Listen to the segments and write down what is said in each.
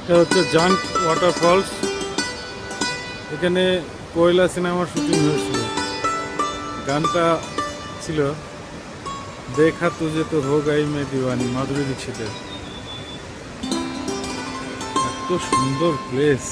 এটা হচ্ছে junk waterfalls. এখানে কোয়েলা সিনেমার শুটিং হয়েছিল। গানটা ছিল দেখা তুঝে তো হো গাই মে দিওয়ানি, মাধুরী দীক্ষিতের। এত সুন্দর প্লেস।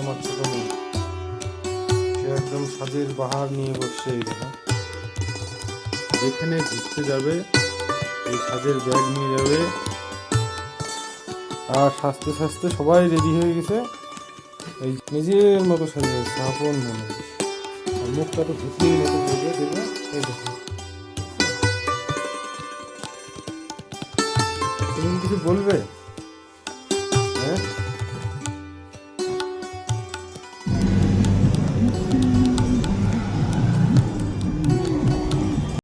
আমার ছোট মেয়ে, সে একদম সাজের বাহার নিয়ে বসছে। এই দেখো, যেখানে ঘুরতে যাবে এই সাজের ব্যাগ নিয়ে যাবে। আর সাজতে সাজতে সবাই রেডি হয়ে গেছে, এই নিজের মতো সাজে যাচ্ছে আপন মনে। আর মুখটা তো ভূতির মতো করবে, দেবে। এই দেখো, তুমি কিছু বলবে? হ্যাঁ।